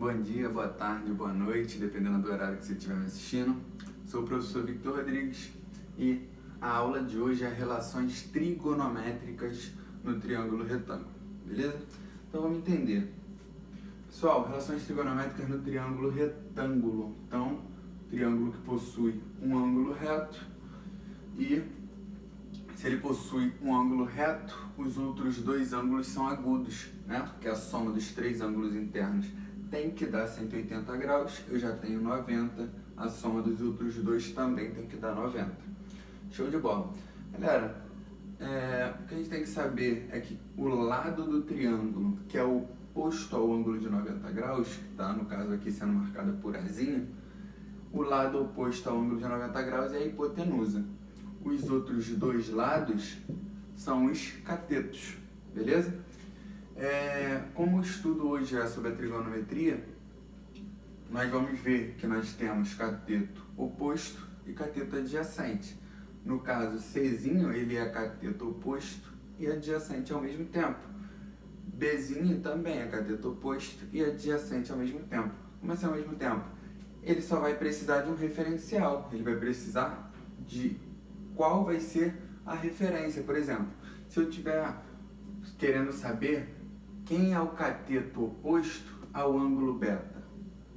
Bom dia, boa tarde, boa noite, dependendo do horário que você estiver me assistindo. Sou o professor Victor Rodrigues e a aula de hoje é relações trigonométricas no triângulo retângulo, beleza? Então vamos entender. Pessoal, relações trigonométricas no triângulo retângulo. Então, triângulo que possui um ângulo reto e se ele possui um ângulo reto, os outros dois ângulos são agudos, né? Porque a soma dos três ângulos internos tem que dar 180 graus, eu já tenho 90, a soma dos outros dois também tem que dar 90. Show de bola. Galera, o que a gente tem que saber é que o lado do triângulo, que é o oposto ao ângulo de 90 graus, que está no caso aqui sendo marcado por azinho, o lado oposto ao ângulo de 90 graus é a hipotenusa. Os outros dois lados são os catetos, beleza? Como o estudo hoje é sobre a trigonometria, nós vamos ver que nós temos cateto oposto e cateto adjacente. No caso, Czinho, ele é cateto oposto e adjacente ao mesmo tempo. Bzinho também é cateto oposto e adjacente ao mesmo tempo. Como assim ao mesmo tempo? Ele só vai precisar de um referencial, ele vai precisar de qual vai ser a referência. Por exemplo, se eu estiver querendo saber quem é o cateto oposto ao ângulo beta.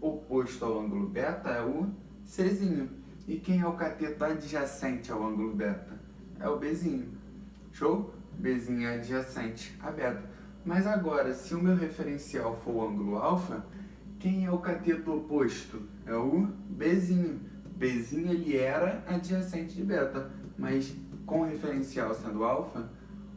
Oposto ao ângulo beta é o Czinho. E quem é o cateto adjacente ao ângulo beta? É o Bzinho. Show? Bzinho é adjacente a beta. Mas agora, se o meu referencial for o ângulo alfa, quem é o cateto oposto? É o Bzinho. Bzinho ele era adjacente de beta, mas com o referencial sendo alfa,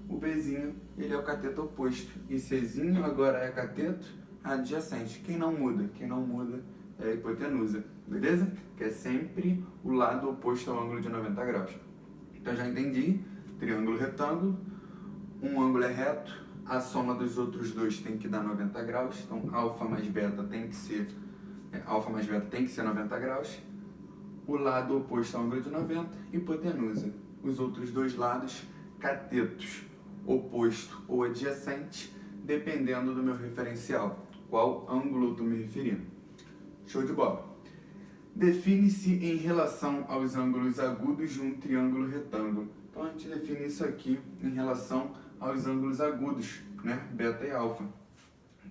o Bzinho ele é o cateto oposto e Czinho agora é cateto adjacente. Quem não muda? Quem não muda é a hipotenusa, beleza? Que é sempre o lado oposto ao ângulo de 90 graus. Então já entendi, triângulo retângulo, um ângulo é reto, a soma dos outros dois tem que dar 90 graus, então alfa mais beta tem que ser 90 graus. O lado oposto ao ângulo de 90, hipotenusa. Os outros dois lados, catetos, oposto ou adjacente, dependendo do meu referencial. Qual ângulo eu estou me referindo? Show de bola. Define-se em relação aos ângulos agudos de um triângulo retângulo. Então a gente define isso aqui em relação aos ângulos agudos, né? Beta e alfa.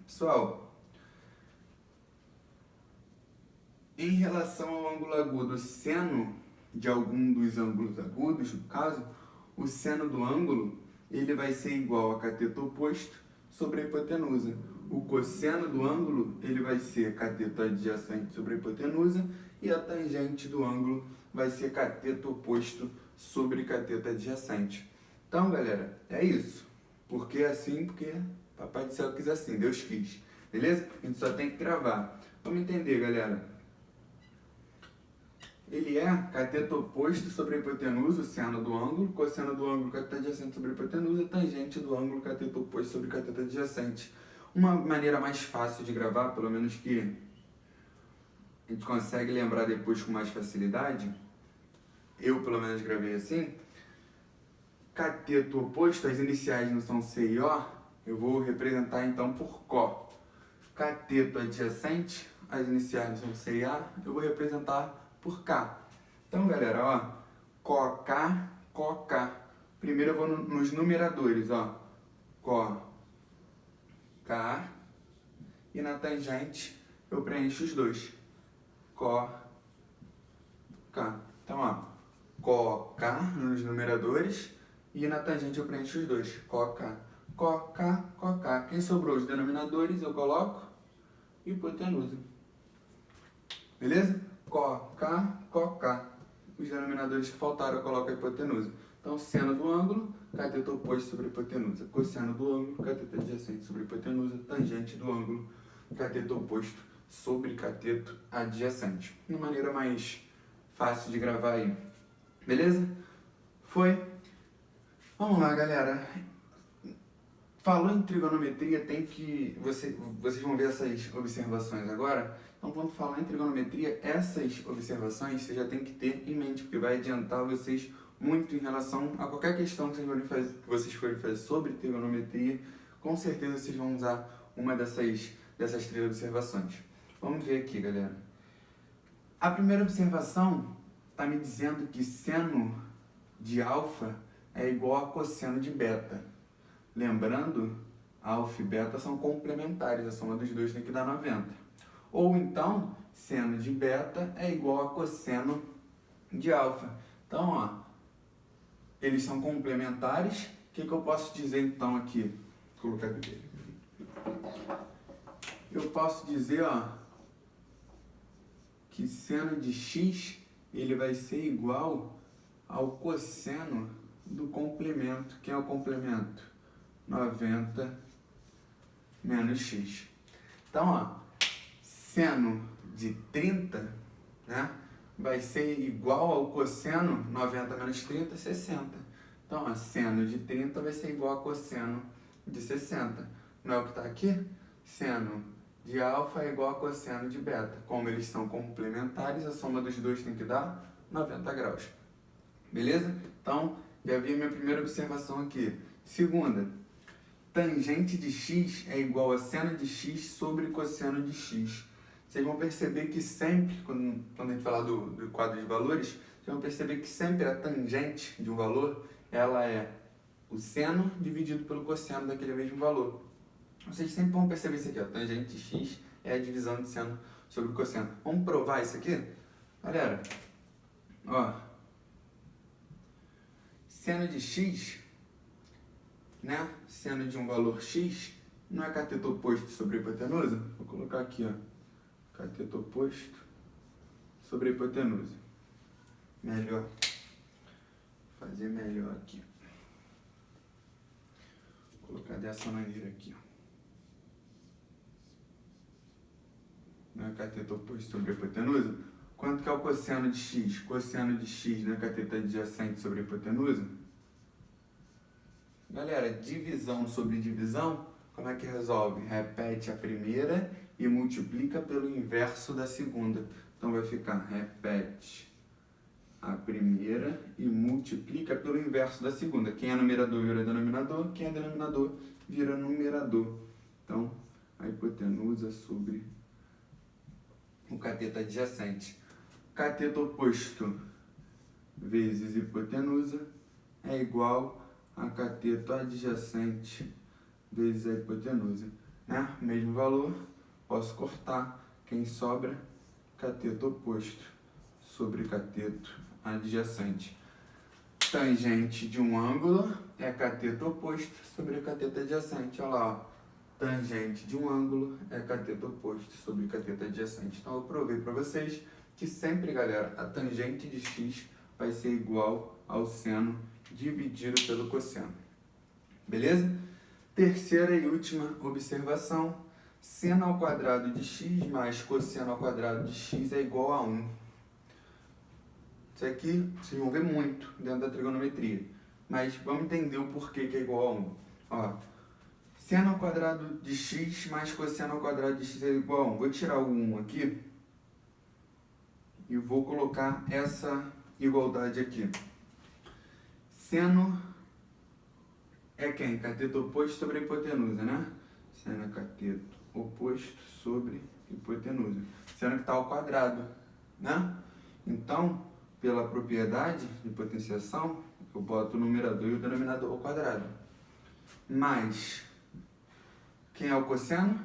Pessoal, em relação ao ângulo agudo, seno de algum dos ângulos agudos, no caso, o seno do ângulo ele vai ser igual a cateto oposto sobre a hipotenusa. O cosseno do ângulo ele vai ser cateto adjacente sobre a hipotenusa e a tangente do ângulo vai ser cateto oposto sobre cateto adjacente. Então, galera, é isso. Por que assim? Porque Papai do Céu quis assim, Deus quis. Beleza? A gente só tem que gravar. Vamos entender, galera. Ele é cateto oposto sobre a hipotenusa, o seno do ângulo, cosseno do ângulo, cateto adjacente sobre a hipotenusa, tangente do ângulo, cateto oposto sobre cateto adjacente. Uma maneira mais fácil de gravar, pelo menos que a gente consegue lembrar depois com mais facilidade, eu pelo menos gravei assim, cateto oposto, as iniciais não são C e O, eu vou representar então por CO. Cateto adjacente, as iniciais não são C e A, eu vou representar por K. Então, galera, ó, COK, COK. Primeiro eu vou nos numeradores, ó. COK. E na tangente eu preencho os dois. COK. Então, ó, COK nos numeradores e na tangente eu preencho os dois. COK. COK, COK. Quem sobrou os denominadores eu coloco hipotenusa. Beleza? COK, COK. Os denominadores que faltaram eu coloco a hipotenusa. Então, seno do ângulo, cateto oposto sobre a hipotenusa. Cosseno do ângulo, cateto adjacente sobre a hipotenusa. Tangente do ângulo, cateto oposto sobre cateto adjacente. Uma maneira mais fácil de gravar aí. Beleza? Foi? Vamos lá, galera. Falou em trigonometria, vocês vão ver essas observações agora. Então, quando falar em trigonometria, essas observações você já tem que ter em mente, porque vai adiantar vocês muito em relação a qualquer questão que vocês forem fazer sobre trigonometria. Com certeza vocês vão usar uma dessas três observações. Vamos ver aqui, galera. A primeira observação está me dizendo que seno de alfa é igual a cosseno de beta. Lembrando, alfa e beta são complementares, a soma dos dois tem que dar 90. Ou então, seno de beta é igual a cosseno de alfa. Então, ó, eles são complementares. O que eu posso dizer então aqui? Vou colocar aqui. Eu posso dizer, ó, que seno de x ele vai ser igual ao cosseno do complemento. Quem é o complemento? 90 menos x. Então, ó, seno de 30, né, vai ser igual ao cosseno 90 menos 30, 60. Então, ó, seno de 30 vai ser igual a cosseno de 60. Não é o que está aqui? Seno de alfa é igual a cosseno de beta. Como eles são complementares, a soma dos dois tem que dar 90 graus. Beleza? Então, já vi a minha primeira observação aqui. Segunda, tangente de x é igual a seno de x sobre cosseno de x. Vocês vão perceber que sempre, quando a gente falar do quadro de valores, vocês vão perceber que sempre a tangente de um valor, ela é o seno dividido pelo cosseno daquele mesmo valor. Vocês sempre vão perceber isso aqui, ó, tangente de x é a divisão de seno sobre cosseno. Vamos provar isso aqui? Galera, ó, seno de x, né, seno de um valor x, não é cateto oposto sobre hipotenusa? Vou colocar aqui, ó, cateto oposto sobre hipotenusa. Melhor, fazer melhor aqui. Vou colocar dessa maneira aqui, ó. Não é cateto oposto sobre hipotenusa? Quanto que é o cosseno de x? Cosseno de x não é cateto adjacente sobre hipotenusa? Galera, divisão sobre divisão, como é que resolve? Repete a primeira e multiplica pelo inverso da segunda. Então vai ficar repete a primeira e multiplica pelo inverso da segunda. Quem é numerador vira denominador, quem é denominador vira numerador. Então, a hipotenusa sobre o cateto adjacente. Cateto oposto vezes hipotenusa é igual a cateto adjacente vezes a hipotenusa. Né? Mesmo valor, posso cortar. Quem sobra? Cateto oposto sobre cateto adjacente. Tangente de um ângulo é cateto oposto sobre cateto adjacente. Olha lá, ó. Tangente de um ângulo é cateto oposto sobre cateto adjacente. Então eu provei para vocês que sempre, galera, a tangente de x vai ser igual ao seno dividido pelo cosseno. Beleza? Terceira e última observação. Seno ao quadrado de x mais cosseno ao quadrado de x é igual a 1. Isso aqui vocês vão ver muito dentro da trigonometria. Mas vamos entender o porquê que é igual a 1. Ó, seno ao quadrado de x mais cosseno ao quadrado de x é igual a 1. Vou tirar o 1 aqui e vou colocar essa igualdade aqui. Seno é quem? Cateto oposto sobre a hipotenusa, né? Seno é cateto oposto sobre hipotenusa. Seno que está ao quadrado, né? Então, pela propriedade de potenciação, eu boto o numerador e o denominador ao quadrado. Mas, quem é o cosseno?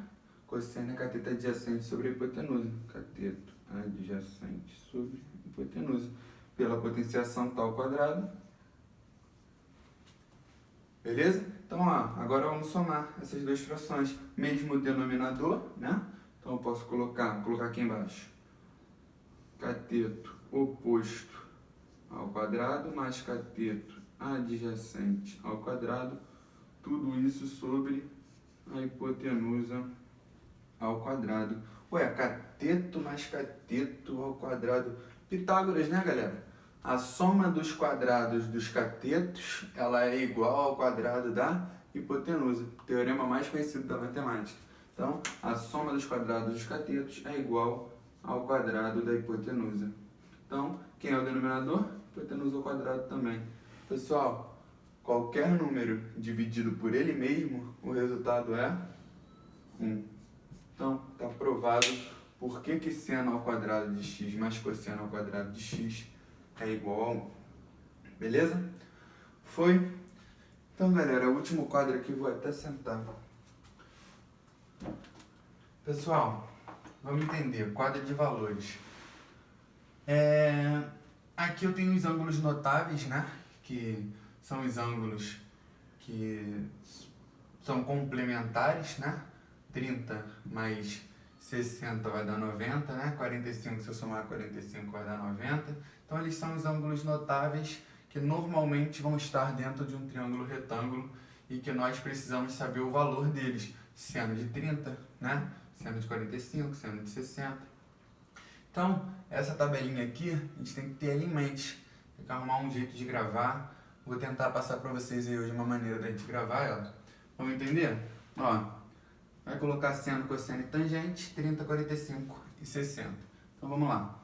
Cosseno é cateto adjacente sobre a hipotenusa. Cateto adjacente sobre hipotenusa. Pela potenciação está ao quadrado. Beleza? Então, ó, agora vamos somar essas duas frações. Mesmo denominador, né? Então, eu posso colocar aqui embaixo. Cateto oposto ao quadrado mais cateto adjacente ao quadrado. Tudo isso sobre a hipotenusa ao quadrado. Ué, cateto mais cateto ao quadrado. Pitágoras, né, galera? A soma dos quadrados dos catetos, ela é igual ao quadrado da hipotenusa. Teorema mais conhecido da matemática. Então, a soma dos quadrados dos catetos é igual ao quadrado da hipotenusa. Então, quem é o denominador? Hipotenusa ao quadrado também. Pessoal, qualquer número dividido por ele mesmo, o resultado é 1. Então, está provado por que que seno ao quadrado de x mais cosseno ao quadrado de x é igual a 1. Beleza? Foi? Então, galera, o último quadro aqui, vou até sentar. Pessoal, vamos entender, quadro de valores. Aqui eu tenho os ângulos notáveis, né? Que são os ângulos que são complementares, né? 30 mais 60 vai dar 90, né? 45, se eu somar 45 vai dar 90. Então, eles são os ângulos notáveis que normalmente vão estar dentro de um triângulo retângulo e que nós precisamos saber o valor deles. Seno de 30, né? Seno de 45, seno de 60. Então, essa tabelinha aqui, a gente tem que ter ela em mente. Tem que arrumar um jeito de gravar. Vou tentar passar para vocês aí hoje uma maneira da gente gravar ela. Vamos entender? Ó, vai colocar seno, cosseno e tangente, 30, 45 e 60. Então, vamos lá.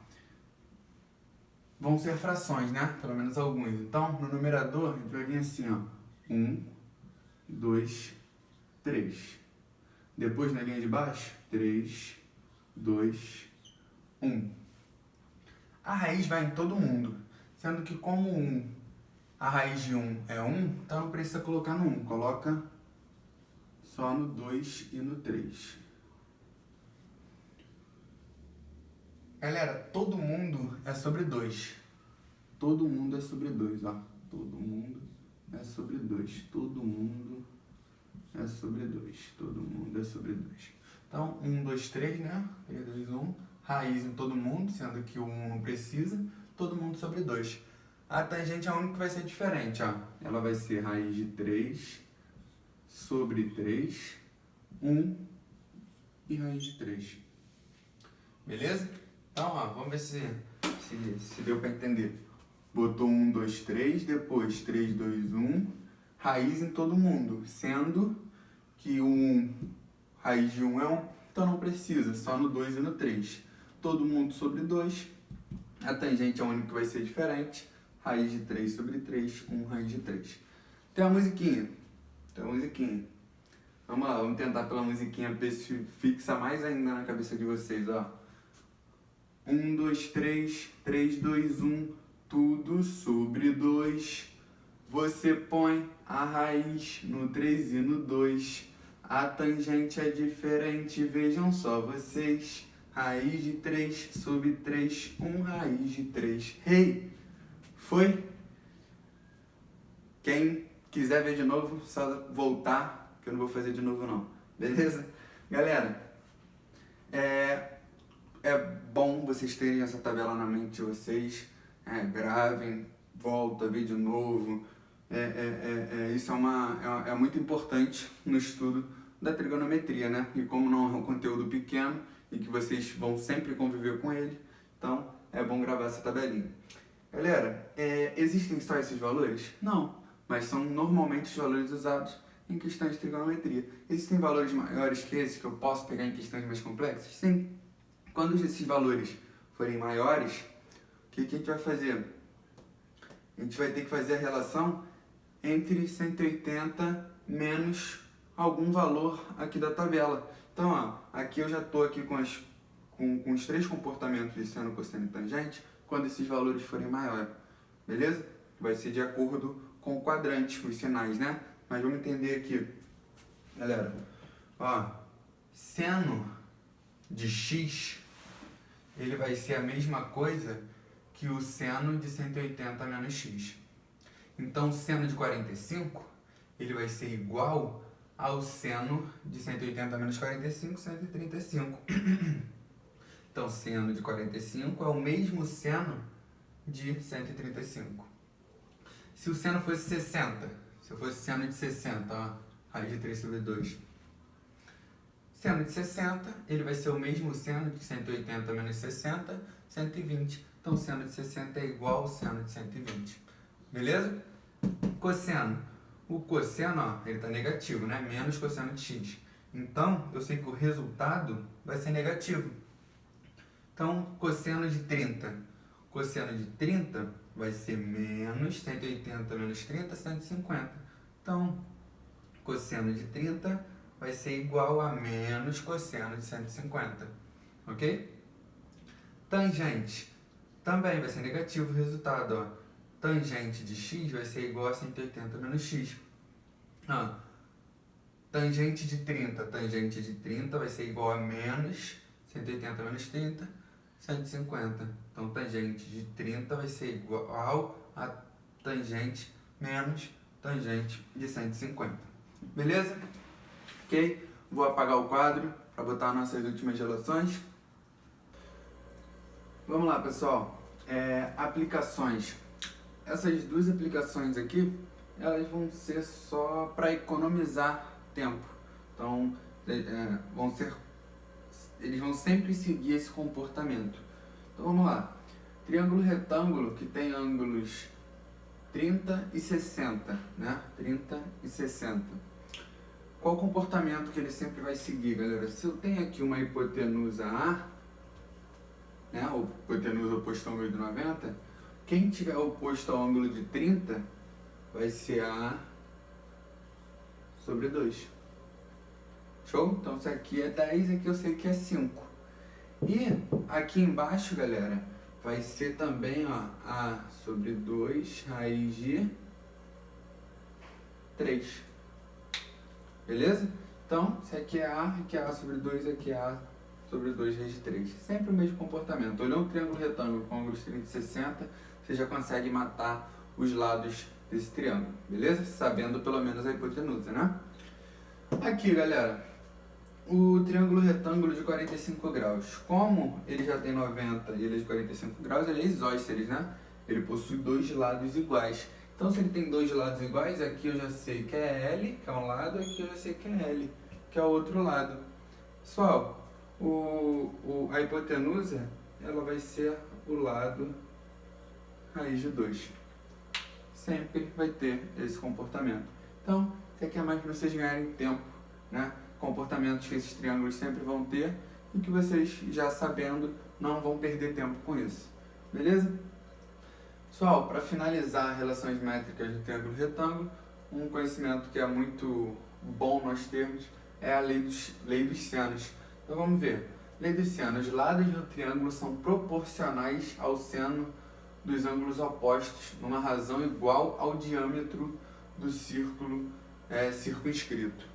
Vão ser frações, né? Pelo menos alguns. Então, no numerador, a gente vai vir assim, ó. 1, 2, 3. Depois, na linha de baixo, 3, 2, 1. A raiz vai em todo mundo. Sendo que como 1, a raiz de 1 é 1, então não precisa colocar no 1. Coloca só no 2 e no 3. Galera, todo mundo é sobre 2. Todo mundo é sobre 2, ó. Todo mundo é sobre 2. Todo mundo é sobre 2. Todo mundo é sobre 2. Então, 1, 2, 3, né? 3, 2, 1. Raiz em todo mundo, sendo que o 1 não precisa. Todo mundo sobre 2. A tangente é a única que vai ser diferente, ó. Ela vai ser raiz de 3 sobre 3, 1 e raiz de 3. Beleza? Então, ó, vamos ver se deu para entender. Botou 1, 2, 3, depois 3, 2, 1, raiz em todo mundo, sendo que o 1, raiz de 1 é 1, então não precisa, só no 2 e no 3. Todo mundo sobre 2, a tangente é a única que vai ser diferente, raiz de 3 sobre 3, 1 raiz de 3. Tem a musiquinha, Vamos lá, vamos tentar pela musiquinha ver se fixa mais ainda na cabeça de vocês, ó. 1, 2, 3, 3, 2, 1, tudo sobre 2. Você põe a raiz no 3 e no 2. A tangente é diferente, vejam só vocês. Raiz de 3 sobre 3, 1 raiz de 3. Hey! Foi? Quem quiser ver de novo, só voltar, que eu não vou fazer de novo não. Beleza? Galera, é bom vocês terem essa tabela na mente de vocês, gravem, volta, vê de novo. Isso é muito importante no estudo da trigonometria, né? E como não é um conteúdo pequeno e que vocês vão sempre conviver com ele, então é bom gravar essa tabelinha. Galera, existem só esses valores? Não, mas são normalmente os valores usados em questões de trigonometria. Existem valores maiores que esses que eu posso pegar em questões mais complexas? Sim. Quando esses valores forem maiores, o que a gente vai fazer? A gente vai ter que fazer a relação entre 180 menos algum valor aqui da tabela. Então, ó, aqui eu já estou aqui com os três comportamentos de seno, cosseno e tangente, quando esses valores forem maiores. Beleza? Vai ser de acordo com o quadrante, os sinais, né? Mas vamos entender aqui. Galera, ó, seno de x, ele vai ser a mesma coisa que o seno de 180 menos x. Então, o seno de 45, ele vai ser igual ao seno de 180 menos 45, 135. Então, seno de 45 é o mesmo seno de 135. Se o seno fosse 60, se eu fosse seno de 60, ó, raiz de 3 sobre 2. Seno de 60, ele vai ser o mesmo seno de 180 menos 60, 120. Então, seno de 60 é igual ao seno de 120. Beleza? Cosseno. O cosseno, ó, ele está negativo, né? Menos cosseno de x. Então, eu sei que o resultado vai ser negativo. Então, cosseno de 30. Cosseno de 30 vai ser menos 180 menos 30, 150. Então, cosseno de 30 vai ser igual a menos cosseno de 150. ok? Tangente também vai ser negativo o resultado, ó. Tangente de x vai ser igual a 180 menos x. Tangente de 30 vai ser igual a menos 180 menos 30, 150. Então, tangente de 30 vai ser igual a tangente menos tangente de 150. Beleza? Ok? Vou apagar o quadro para botar nossas últimas relações. Vamos lá, pessoal. Aplicações. Essas duas aplicações aqui, elas vão ser só para economizar tempo. Então, eles vão sempre seguir esse comportamento. Então, vamos lá. Triângulo retângulo que tem ângulos 30 e 60, né? 30 e 60. Qual o comportamento que ele sempre vai seguir, galera? Se eu tenho aqui uma hipotenusa A, né? A hipotenusa oposta ao ângulo de 90, quem tiver oposto ao ângulo de 30 vai ser A sobre 2. Show? Então, isso aqui é 10, aqui eu sei que é 5. E aqui embaixo, galera, vai ser também, ó, A sobre 2 raiz de 3. Beleza? Então, se aqui é A sobre 2, aqui é A sobre 2 raiz de 3. Sempre o mesmo comportamento. Olhando um triângulo retângulo com ângulos 30 e 60, você já consegue matar os lados desse triângulo. Beleza? Sabendo pelo menos a hipotenusa, né? Aqui, galera, o triângulo retângulo de 45 graus. Como ele já tem 90 e ele é de 45 graus, ele é isósceles, né? Ele possui dois lados iguais. Então, se ele tem dois lados iguais, aqui eu já sei que é L, que é um lado, aqui eu já sei que é L, que é o outro lado. Pessoal, a hipotenusa, ela vai ser o lado raiz de 2. Sempre vai ter esse comportamento. Então, isso aqui é mais para vocês ganharem tempo, né? Comportamentos que esses triângulos sempre vão ter e que vocês, já sabendo, não vão perder tempo com isso. Beleza? Pessoal, para finalizar relações métricas de triângulo retângulo, um conhecimento que é muito bom nós termos é a lei dos senos. Então vamos ver. Lei dos senos. Os lados do triângulo são proporcionais ao seno dos ângulos opostos, numa razão igual ao diâmetro do círculo circunscrito.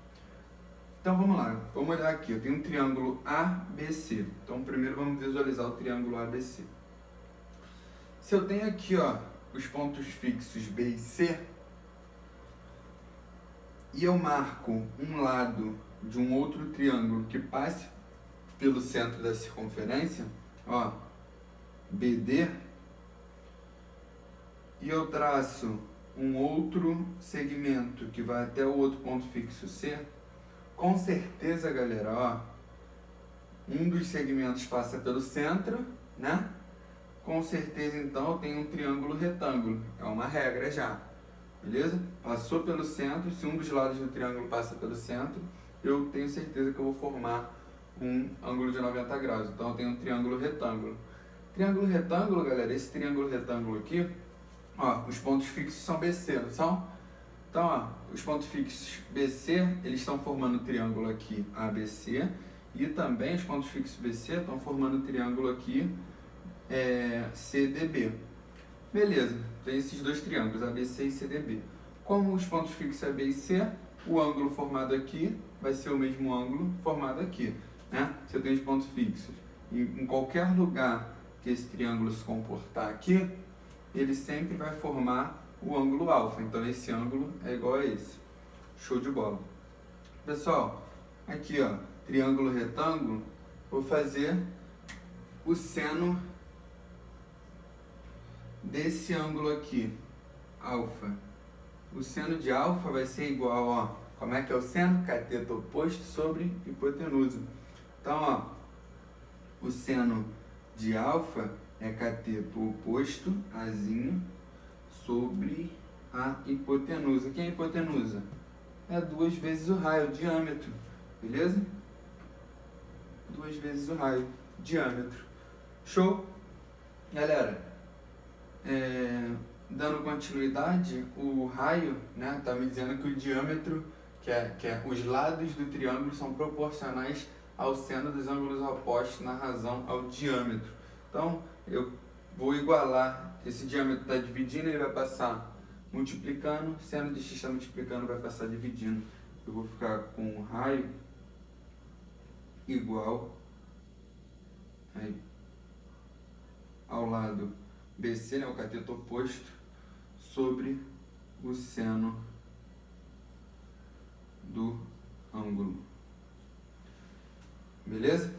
Então vamos lá, vamos olhar aqui. Eu tenho um triângulo ABC. Então primeiro vamos visualizar o triângulo ABC. Se eu tenho aqui, ó, os pontos fixos B e C, e eu marco um lado de um outro triângulo que passe pelo centro da circunferência, ó, BD, e eu traço um outro segmento que vai até o outro ponto fixo C, com certeza, galera, ó, um dos segmentos passa pelo centro, né? Com certeza, então, eu tenho um triângulo retângulo. É uma regra já. Beleza? Passou pelo centro. Se um dos lados do triângulo passa pelo centro, eu tenho certeza que eu vou formar um ângulo de 90 graus. Então, eu tenho um triângulo retângulo. Triângulo retângulo, galera, esse triângulo retângulo aqui, ó, os pontos fixos são BC, não são? Então, ó, os pontos fixos BC, eles estão formando o triângulo aqui ABC. E também os pontos fixos BC estão formando o triângulo aqui CDB. Beleza, tem esses dois triângulos, ABC e CDB. Como os pontos fixos é B e C, o ângulo formado aqui vai ser o mesmo ângulo formado aqui, né? Se eu tenho os pontos fixos e em qualquer lugar que esse triângulo se comportar aqui, ele sempre vai formar o ângulo alfa. Então esse ângulo é igual a esse. Show de bola. Pessoal, aqui, ó, triângulo retângulo, vou fazer o seno desse ângulo aqui, alfa. O seno de alfa vai ser igual, ó, como é que é o seno? Cateto oposto sobre hipotenusa. Então, ó, o seno de alfa é cateto oposto, Azinho, sobre a hipotenusa. Quem é a hipotenusa? É 2 vezes o raio, o diâmetro, beleza? 2 vezes o raio, diâmetro. Show? Galera, dando continuidade, o raio, né, tá me dizendo que o diâmetro, que é os lados do triângulo são proporcionais ao seno dos ângulos opostos na razão ao diâmetro. Então, eu vou igualar, esse diâmetro está dividindo, ele vai passar multiplicando, seno de x está multiplicando, vai passar dividindo. Eu vou ficar com o raio igual aí, ao lado BC, né, o cateto oposto, sobre o seno do ângulo. Beleza?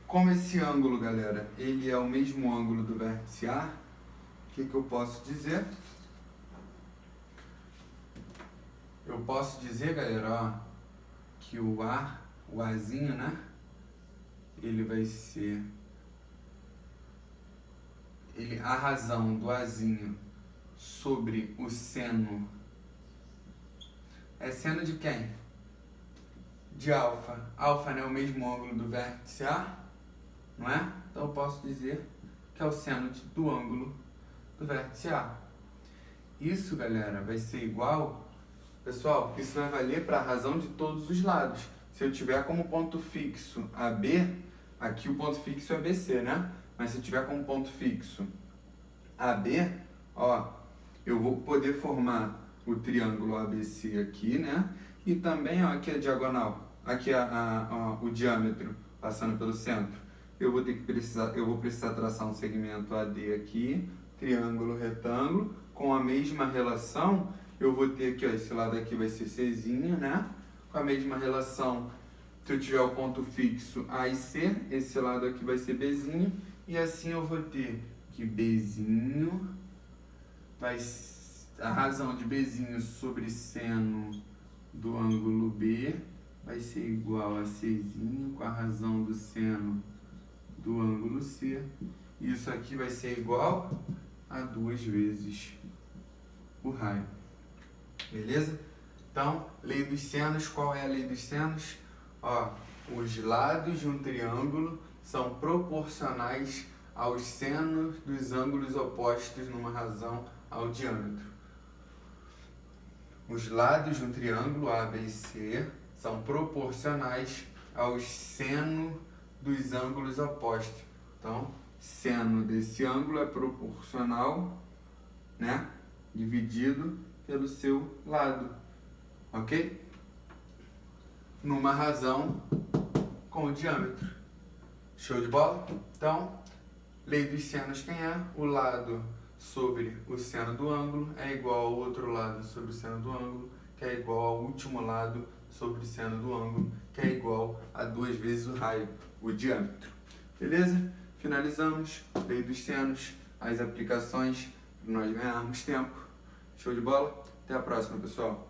Como esse ângulo, galera, ele é o mesmo ângulo do vértice A, o que eu posso dizer? Eu posso dizer, galera, ó, que o A, o Azinho, né? Ele vai ser... a razão do Azinho sobre o seno é seno de quem? De alfa. Alfa, né, é o mesmo ângulo do vértice A, não é? Então eu posso dizer que é o seno do ângulo do vértice A. Isso, galera, vai ser igual... Pessoal, isso vai valer para a razão de todos os lados. Se eu tiver como ponto fixo AB, aqui o ponto fixo é BC, né? Mas se eu tiver como ponto fixo AB, ó, eu vou poder formar o triângulo ABC aqui, né? E também, ó, aqui a diagonal, aqui o diâmetro passando pelo centro. Eu vou precisar traçar um segmento AD aqui, triângulo, retângulo, com a mesma relação. Eu vou ter aqui, ó, esse lado aqui vai ser Czinho, né? Com a mesma relação, se eu tiver o ponto fixo A e C, esse lado aqui vai ser Bzinho. E assim eu vou ter que Bzinho, a razão de Bzinho sobre seno do ângulo B vai ser igual a Czinho com a razão do seno do ângulo C. Isso aqui vai ser igual a 2 vezes o raio. Beleza? Então, lei dos senos, qual é a lei dos senos? Ó, os lados de um triângulo são proporcionais aos senos dos ângulos opostos numa razão ao diâmetro. Os lados de um triângulo A, B e C são proporcionais aos senos dos ângulos opostos. Então, seno desse ângulo é proporcional, né, dividido pelo seu lado, ok? Numa razão com o diâmetro. Show de bola? Então, lei dos senos quem é? O lado sobre o seno do ângulo é igual ao outro lado sobre o seno do ângulo, que é igual ao último lado sobre o seno do ângulo, que é igual a 2 vezes o raio, o diâmetro. Beleza? Finalizamos. Lei dos senos, as aplicações para nós ganharmos tempo. Show de bola? Até a próxima, pessoal.